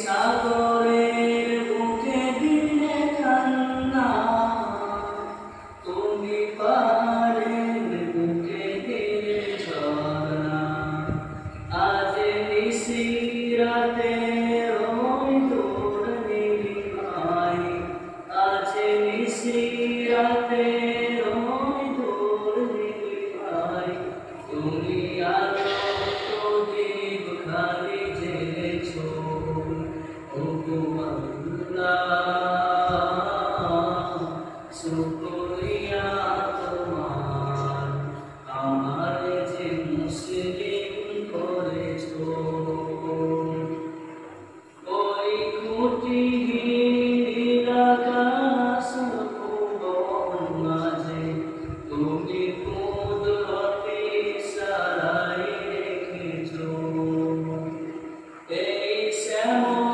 সাগরের বুকে দিলে কান্না, তুমি পাহাড়ের বুকে দিলে ঝরনা। আজ নিশিরাতে ওই দূর নীলিমায়, আজ নিশিরাতে ওই দূর নীলিমায়, তুমি আলো প্রদীপ খালি জেলেছো। ওগো আল্লাহ, শুকরিয়া তোমার, আমারে যে মুসলিম করেছো। ওই খুঁটিহীন আকাশ ভুবন মাঝে তুমি কুদরতি ইশারায় রেখেছো। এই শ্যামল